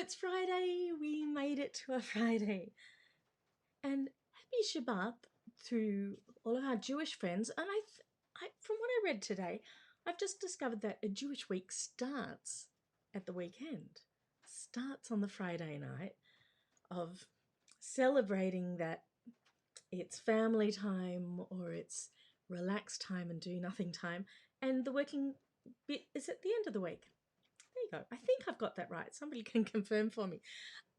it's Friday. We made it to a Friday. And happy Shabbat to all of our Jewish friends. And from what I read today, I've just discovered that a Jewish week starts at the weekend, starts on the Friday night of celebrating that it's family time or it's relaxed time and do nothing time. And the working bit is at the end of the week. There you go. I think I've got that right. Somebody can confirm for me.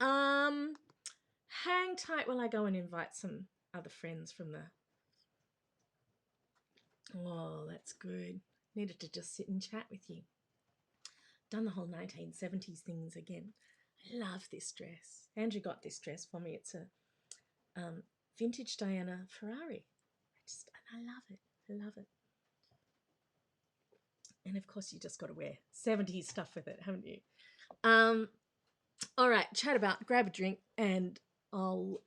Hang tight while I go and invite some other friends from the... Oh, that's good. Needed to just sit and chat with you. Done the whole 1970s things again. I love this dress. Andrew got this dress for me. It's a vintage Diana Ferrari. I love it. I love it. And of course, you just got to wear 70s stuff with it, haven't you? All right, chat about, grab a drink, and I'll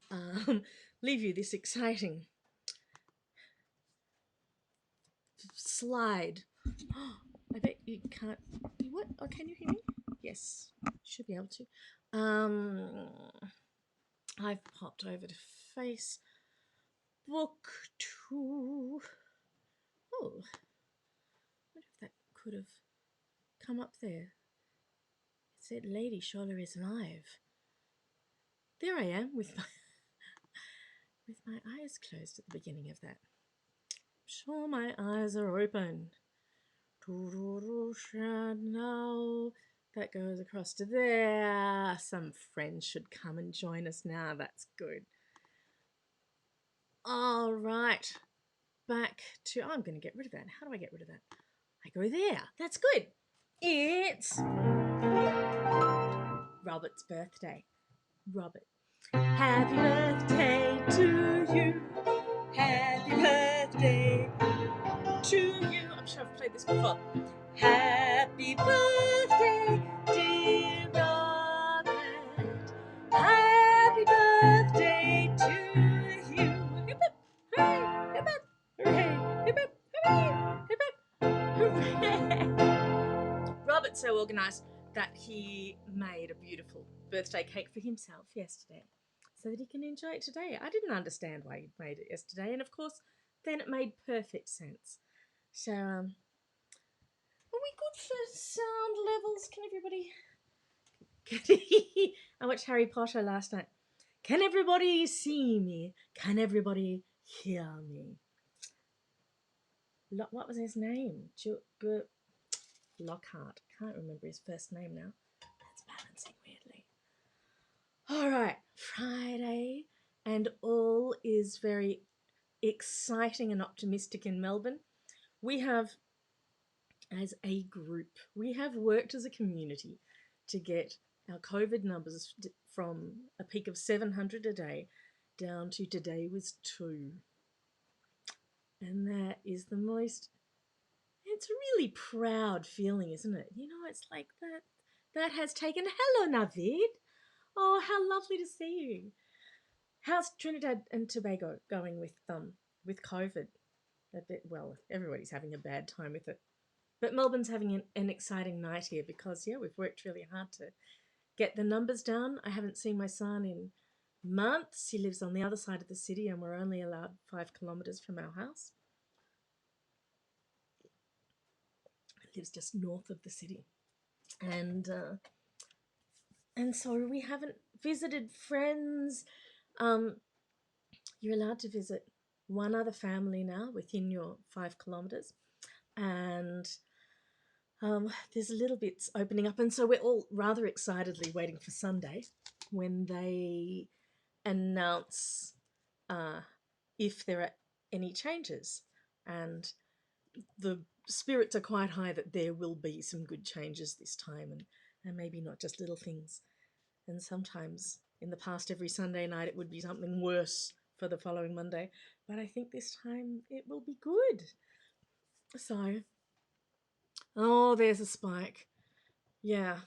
leave you this exciting slide. I bet you can't. What? Oh, can you hear me? Yes, should be able to. I've popped over to Facebook to... Oh, I wonder if that could have come up there. It said Lady Shaula is live. There I am with my eyes closed at the beginning of that. Sure, my eyes are open. Now that goes across to there. Some friends should come and join us now. That's good. All right. Back to... Oh, I'm going to get rid of that. How do I get rid of that? I go there. That's good. It's Robert's birthday. Robert. Happy birthday to you. Happy birthday to you. I'm sure I've played this before. Happy birthday, dear Robert. Happy birthday to you. Hip hip, hooray, hip hip, hooray, hip hip, hooray, hip hip, hooray. Robert's so organised that he made a beautiful birthday cake for himself yesterday so that he can enjoy it today. I didn't understand why he made it yesterday, and of course then it made perfect sense. So are we good for sound levels? Can everybody... I watched Harry Potter last night. Can everybody see me? Can everybody hear me? What was his name? Lockhart. Can't remember his first name now. That's balancing weirdly. All right, Friday, and all is very exciting and optimistic in Melbourne. We have, as a group, we have worked as a community to get our COVID numbers from a peak of 700 a day down to today was 2. And that is the most... It's a really proud feeling, isn't it? You know, it's like that has taken... Hello, Navid. Oh, how lovely to see you. How's Trinidad and Tobago going with COVID? A bit, well, everybody's having a bad time with it. But Melbourne's having an exciting night here because, yeah, we've worked really hard to get the numbers down. I haven't seen my son in months. He lives on the other side of the city and we're only allowed 5 kilometres from our house. He lives just north of the city. And so we haven't visited friends. You're allowed to visit one other family now within your 5 kilometres. And there's little bits opening up. And so we're all rather excitedly waiting for Sunday when they announce if there are any changes. And the spirits are quite high that there will be some good changes this time, and maybe not just little things. And sometimes in the past, every Sunday night, it would be something worse for the following Monday. But I think this time it will be good. So, oh, there's a spike. Yeah.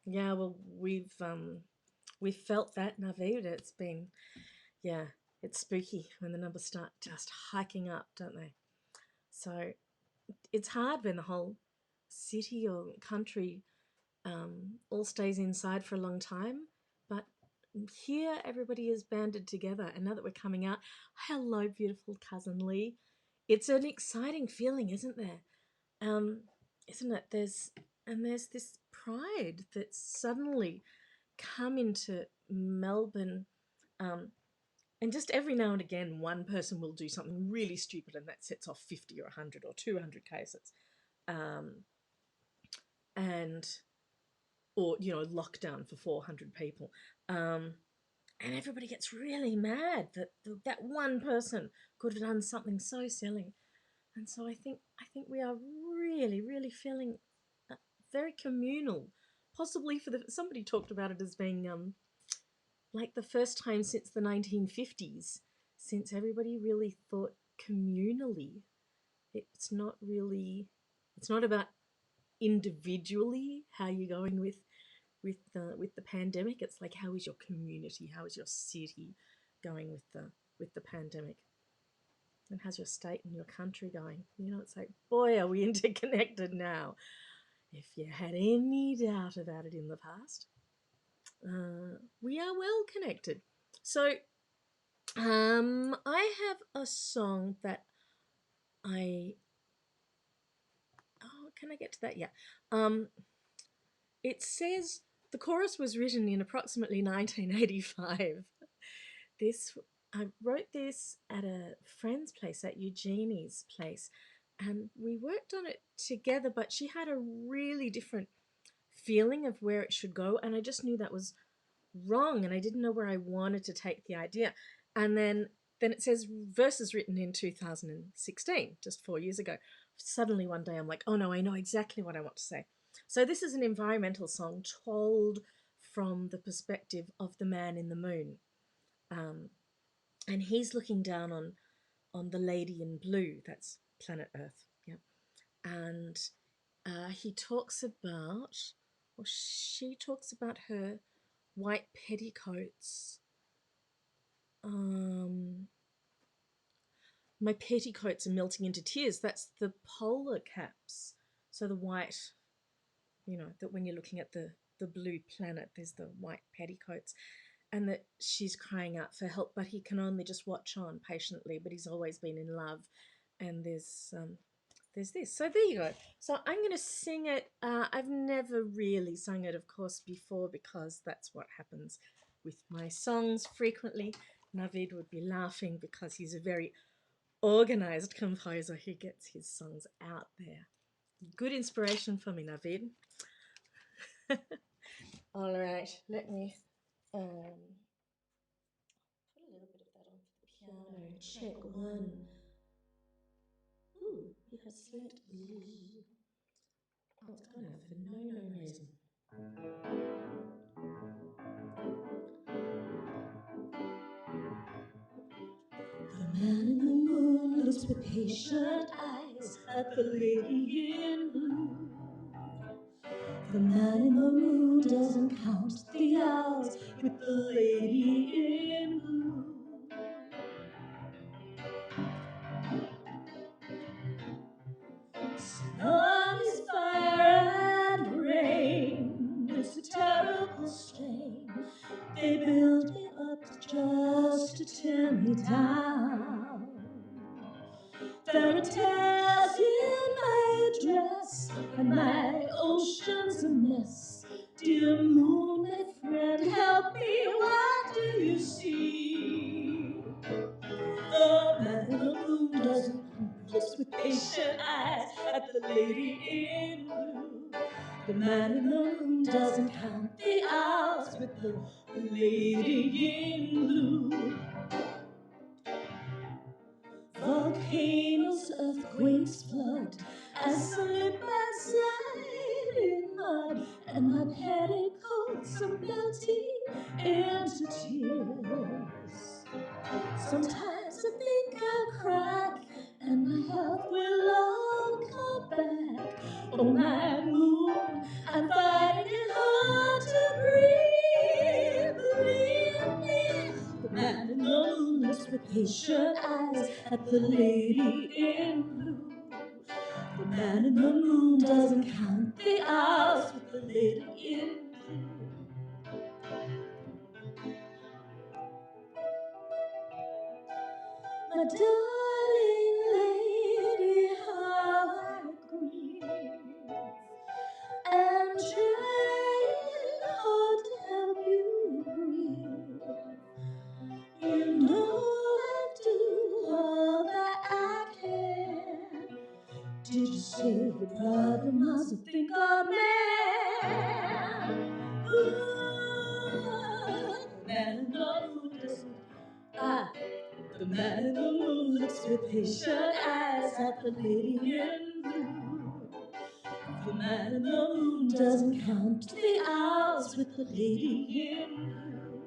Well, we've felt that, Navid. It's been, yeah, it's spooky when the numbers start just hiking up, don't they? So it's hard when the whole city or country all stays inside for a long time. But here, everybody is banded together. And now that we're coming out, hello, beautiful cousin Lee. It's an exciting feeling, isn't there? Isn't it? There's this pride that's suddenly come into Melbourne. And just every now and again, one person will do something really stupid and that sets off 50 or 100 or 200 cases. And or lockdown for 400 people, and everybody gets really mad that that one person could have done something so silly. And so I think we are really feeling very communal, possibly for the somebody talked about it as being like the first time since the 1950s since everybody really thought communally. It's not about individually how you're going with the pandemic. It's like, how is your community, how is your city going with the pandemic, and how's your state and your country going? It's like, boy, are we interconnected now. If you had any doubt about it in the past, we are well connected. So I have a song that can I get to that? Yeah. It says the chorus was written in approximately 1985. I wrote this at a friend's place, at Eugenie's place, and we worked on it together, but she had a really different feeling of where it should go, and I just knew that was wrong, and I didn't know where I wanted to take the idea. And then it says verses written in 2016, just 4 years ago. Suddenly one day I'm like, oh no, I know exactly what I want to say. So this is an environmental song told from the perspective of the man in the moon. And he's looking down on the lady in blue, that's planet Earth. Yeah. And he talks about, or she talks about her white petticoats. My petticoats are melting into tears. That's the polar caps. So the white, that when you're looking at the blue planet, there's the white petticoats. And that she's crying out for help, but he can only just watch on patiently, but he's always been in love. And there's this. So there you go. So I'm going to sing it. I've never really sung it, of course, before, because that's what happens with my songs frequently. Navid would be laughing because he's a very organized composer who gets his songs out there. Good inspiration for me, Navid. All right, let me put a little bit of that on the piano. Check one. Ooh, you have slight blues. Oh, it's gone now for no known reason. The man in the moon looks with patient eyes at the lady in blue. The man in the moon doesn't count the hours with the lady in blue. Sun is fire and rain. It's a terrible strain. They build me up just to tear me down. There are tears in my dress, and my ocean's a mess. Dear moon, my friend, help me, what do you see? The man in the moon doesn't looks with patient eyes at the lady in blue. The man in the moon doesn't count the hours with the lady in blue. Volcanoes, earthquakes, flood. I slip and slide in mud, and my petticoats are melting into tears. Sometimes I think I'll crack, and my health will all come back. Oh, my moon, I'm finding it hard to breathe. Believe me, the man in the moon looks with patient eyes at the lady in blue. The man in the moon doesn't count the hours with the lady in blue. My darling lady, how I grieve, and trying hard to help you breathe. You know I do all that I can. Did you see your problem as a think of man? Ooh, the man in the moon doesn't. The man in the moon looks with patient eyes at the lady in blue. The man in the moon doesn't count the hours with the lady in blue.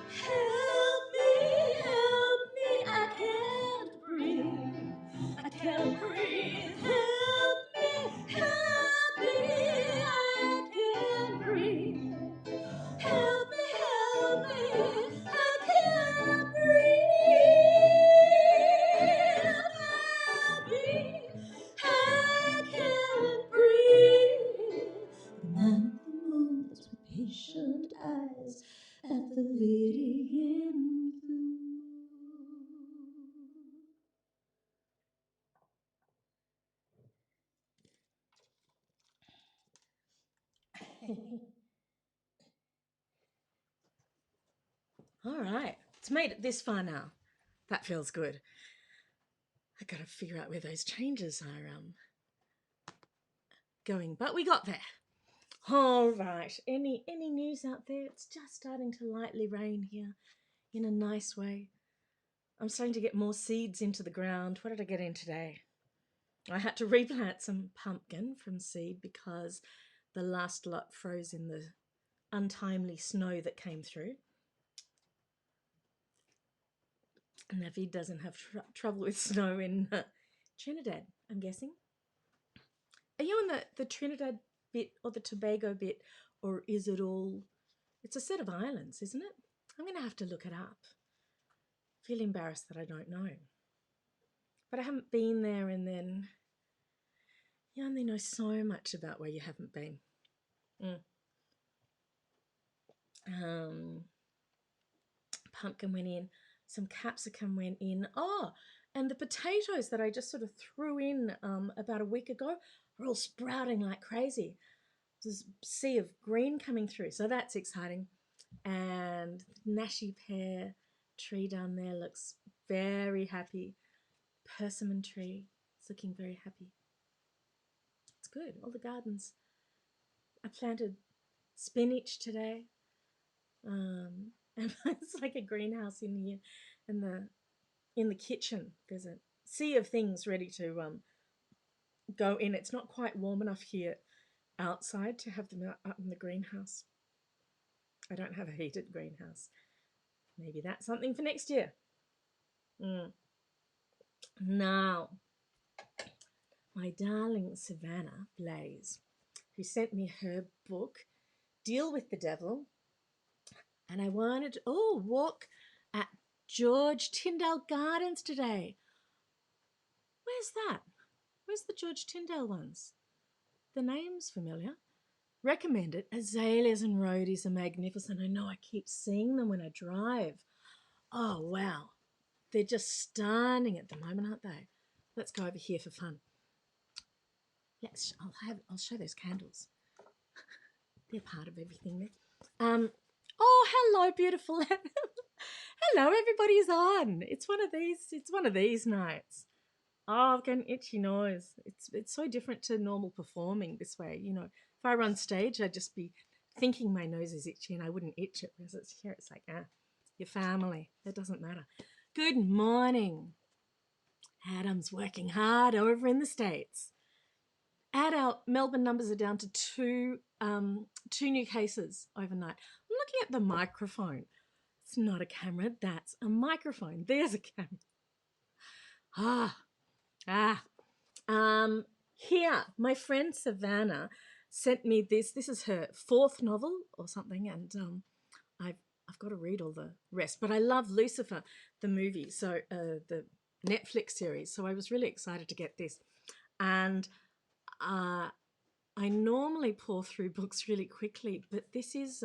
Help me, I can't breathe. I can't breathe. Help me, I can't breathe. Help me, I can't breathe. Help me, I can't breathe. The man in the moon looks with patient eyes at the lady in blue. All right, it's made it this far now. That feels good. I gotta figure out where those changes are going, but we got there. All right, any news out there? It's just starting to lightly rain here in a nice way. I'm starting to get more seeds into the ground. What did I get in today? I had to replant some pumpkin from seed because the last lot froze in the untimely snow that came through. Navid doesn't have trouble with snow in Trinidad, I'm guessing. Are you on the Trinidad bit or the Tobago bit, or is it all... It's a set of islands, isn't it? I'm going to have to look it up. I feel embarrassed that I don't know. But I haven't been there, and then you only know so much about where you haven't been. Pumpkin went in, some capsicum went in. Oh, and the potatoes that I just sort of threw in about a week ago are all sprouting like crazy. There's a sea of green coming through, so that's exciting. And Nashi pear tree down there looks very happy. Persimmon tree is looking very happy. It's good. All the gardens. I planted spinach today. And it's like a greenhouse in here, and in the kitchen there's a sea of things ready to go in. It's not quite warm enough here outside to have them out in the greenhouse. I don't have a heated greenhouse. Maybe that's something for next year. Now, my darling Savannah Blaze, who sent me her book, Deal with the Devil, and I wanted to walk at George Tyndale Gardens today. Where's that? Where's the George Tyndale ones? The name's familiar. Recommend it. Azaleas and rhodies are magnificent. I know, I keep seeing them when I drive. Oh, wow. They're just stunning at the moment, aren't they? Let's go over here for fun. Yes, I'll show those candles. They're part of everything there. Oh, hello, beautiful. Hello, everybody's on. It's one of these nights. Oh, I've got an itchy nose. It's so different to normal performing this way. You know, if I run stage, I'd just be thinking my nose is itchy and I wouldn't itch it, because it's here. It's like, your family. That doesn't matter. Good morning. Adam's working hard over in the States. Our Melbourne numbers are down to two new cases overnight. I'm looking at the microphone. It's not a camera, that's a microphone. There's a camera. Here, my friend Savannah sent me this. This is her 4th novel or something, and I've got to read all the rest. But I love Lucifer, the movie, so the Netflix series. So I was really excited to get this, and I normally pour through books really quickly, but this is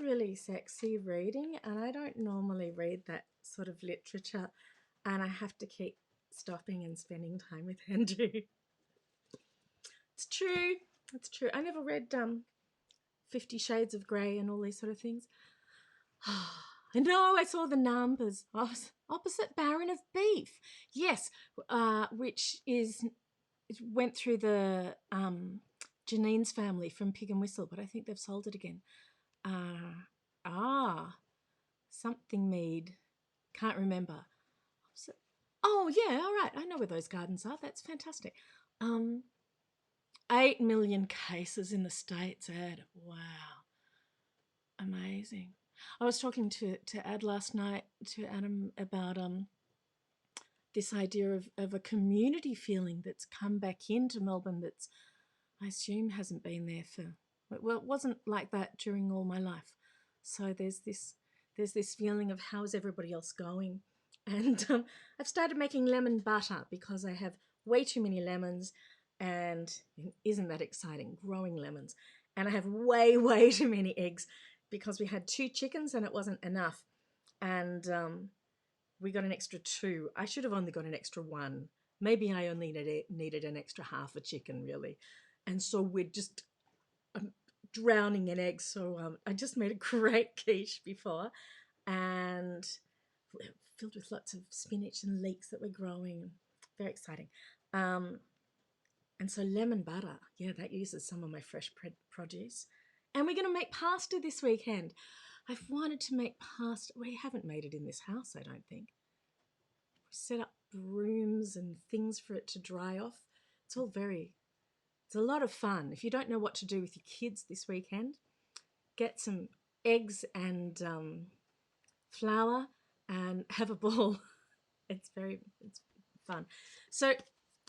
really sexy reading, and I don't normally read that sort of literature, and I have to keep stopping and spending time with Andrew. It's true. It's true. I never read 50 Shades of Grey and all these sort of things. I know, I saw the numbers. Opposite Baron of Beef. Yes, which is it went through the Janine's family from Pig and Whistle, but I think they've sold it again. Something Mead. Can't remember. Oh yeah, all right. I know where those gardens are. That's fantastic. 8 million cases in the States, Ed. Wow. Amazing. I was talking to Ad last night, to Adam, about this idea of a community feeling that's come back into Melbourne that's, I assume, hasn't been there for, well, it wasn't like that during all my life. So there's this feeling of how's everybody else going. And I've started making lemon butter because I have way too many lemons, and isn't that exciting, growing lemons. And I have way too many eggs because we had 2 chickens and it wasn't enough. And we got an extra 2. I should have only got an extra 1. Maybe I only needed an extra half a chicken, really. And so we're just drowning in eggs. So I just made a great quiche before, and filled with lots of spinach and leeks that were growing. Very exciting. And so lemon butter, yeah, that uses some of my fresh produce. And we're going to make pasta this weekend. I've wanted to make pasta. We haven't made it in this house, I don't think. We set up brooms and things for it to dry off. It's a lot of fun. If you don't know what to do with your kids this weekend, get some eggs and flour and have a ball. It's fun. So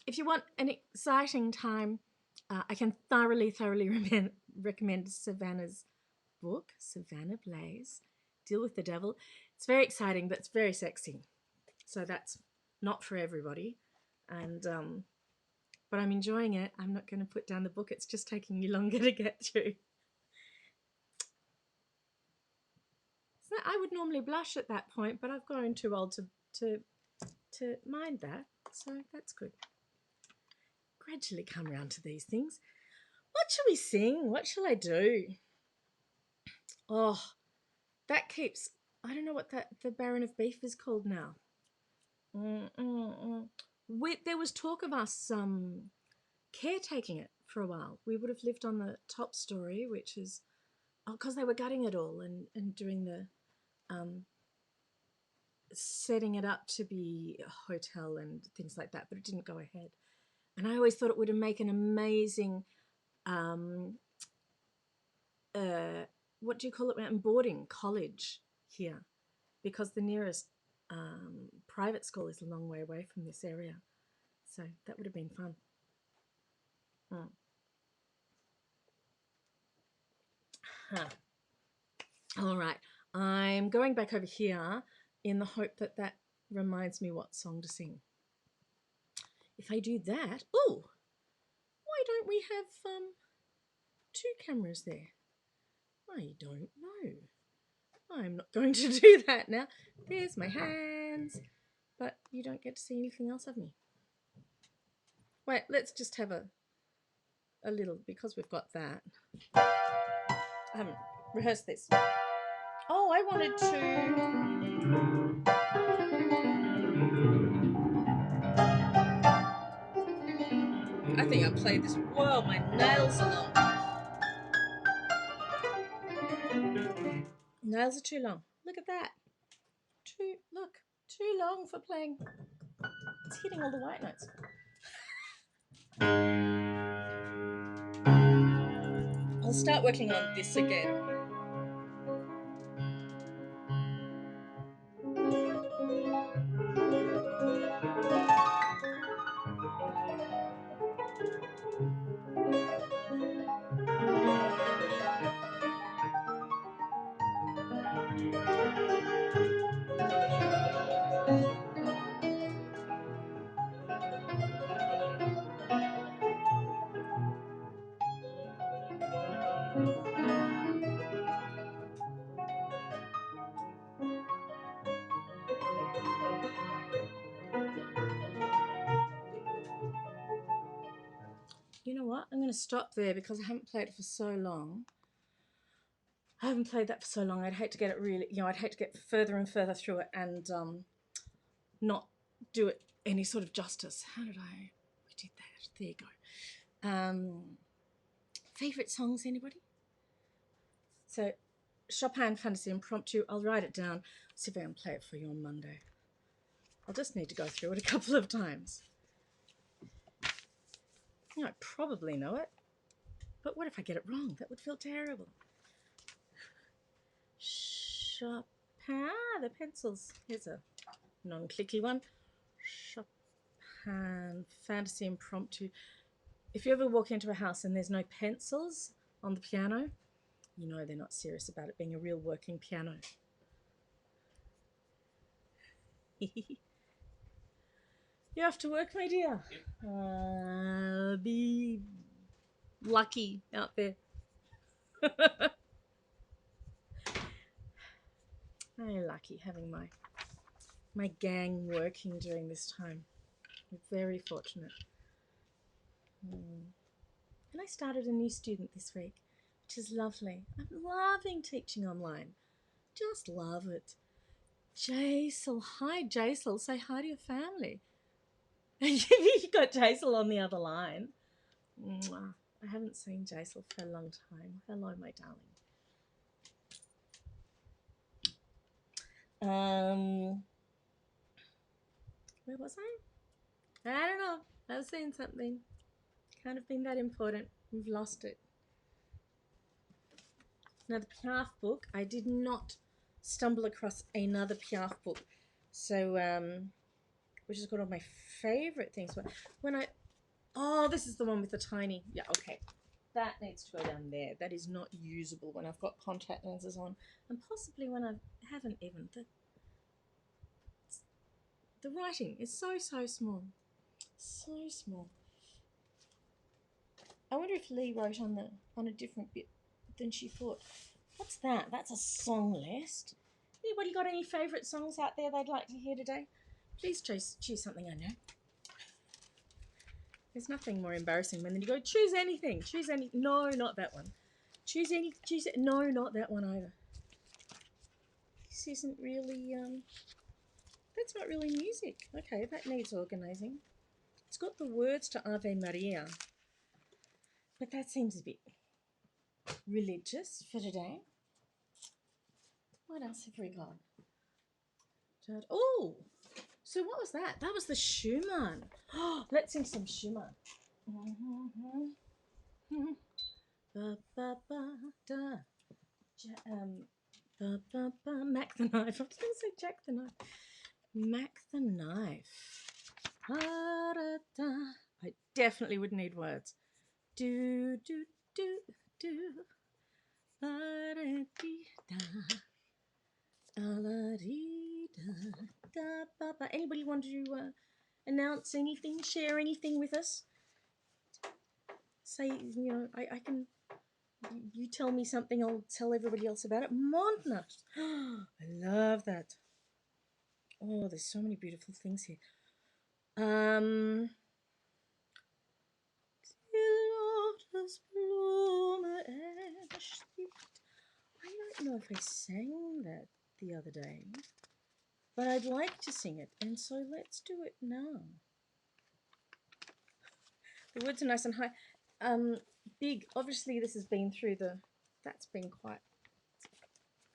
if you want an exciting time, I can thoroughly recommend Savannah's book, Savannah Blaze, Deal with the Devil. It's very exciting, but it's very sexy. So that's not for everybody. And but I'm enjoying it. I'm not going to put down the book. It's just taking me longer to get through. So I would normally blush at that point, but I've grown too old to mind that. So that's good. Gradually come round to these things. What shall we sing? What shall I do? Oh, that keeps. I don't know what the Baron of Beef is called now. There was talk of us caretaking it for a while. We would have lived on the top story, which is because they were gutting it all and doing the setting it up to be a hotel and things like that, but it didn't go ahead. And I always thought it would make an amazing what do you call it? Boarding college here, because the nearest private school is a long way away from this area. So that would have been fun. All right. I'm going back over here in the hope that that reminds me what song to sing. If I do that, oh, why don't we have 2 cameras there? I don't know. I'm not going to do that now. There's my hands, but you don't get to see anything else of me. Wait, let's just have a little, because we've got that. I haven't rehearsed this. Oh, I wanted to. I think I played this. Whoa, my nails are long. Nails are too long. Look at that. Too long for playing. It's hitting all the white notes. I'll start working on this again. to stop there because I haven't played it for so long. I haven't played that for so long. I'd hate to get it really, I'd hate to get further and further through it and not do it any sort of justice. How did I? We did that. There you go. Favorite songs, anybody? So, Chopin Fantasy Impromptu. I'll write it down. See if I can play it for you on Monday. I'll just need to go through it a couple of times. I probably know it, but what if I get it wrong? That would feel terrible. Chopin, the pencils. Here's a non-clicky one. Chopin Fantasy Impromptu. If you ever walk into a house and there's no pencils on the piano, you know they're not serious about it being a real working piano. You have to work, my dear. Be lucky out there. I'm lucky having my gang working during this time. I'm very fortunate. And I started a new student this week, which is lovely. I'm loving teaching online. Just love it. Jaisal. Hi, Jaisal. Say hi to your family. You got Jaisal on the other line. Mwah. I haven't seen Jaisal for a long time. Hello, my darling. Where was I? I don't know. I was saying something. Can't have been that important. We've lost it. Now, the Piaf book, I did not stumble across another Piaf book. So, which is one of my favorite things. This is the one with the tiny, yeah, okay. That needs to go down there. That is not usable when I've got contact lenses on, and possibly when I haven't even. The writing is so small. So small. I wonder if Lee wrote on a different bit than she thought. What's that? That's a song list. Anybody got any favourite songs out there they'd like to hear today? Please choose something I know. There's nothing more embarrassing when you go, choose anything. Choose any. No, not that one. Choose it. No, not that one either. This isn't really, that's not really music. Okay, that needs organising. It's got the words to Ave Maria, but that seems a bit religious for today. What else have we got? Oh, so what was that? That was the Schumann. Oh, let's sing some Schumann. Ba, ba, ba, da. Mac the Knife. I was going to say Jack the Knife. Mac the Knife. I definitely would need words. Do, do, do, do. Anybody want to announce anything, share anything with us? Say, I can, you tell me something, I'll tell everybody else about it. Montnat. I love that. Oh, there's so many beautiful things here. I don't know if I sang that the other day, but I'd like to sing it, and so let's do it now. The words are nice and high. Big, obviously this has been through that's been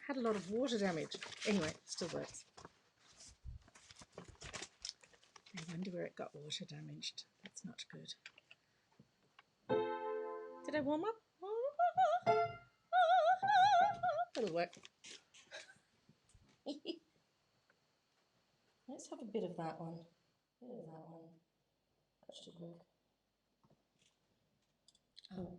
had a lot of water damage. Anyway, it still works. I wonder where it got water damaged. That's not good. Did I warm up? That'll work. Let's have a bit of that one. That should work. Oh.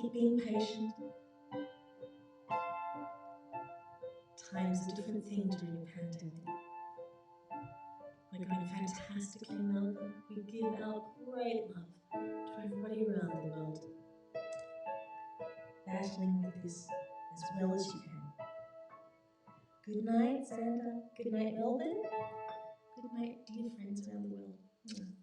Keep being patient. Time is a different thing during a pandemic. We're going fantastically in Melbourne. We give our great love to everybody around the world, battling with this as well as you can. Good night, Santa. Good night, Melbourne. Good night, dear friends around the world.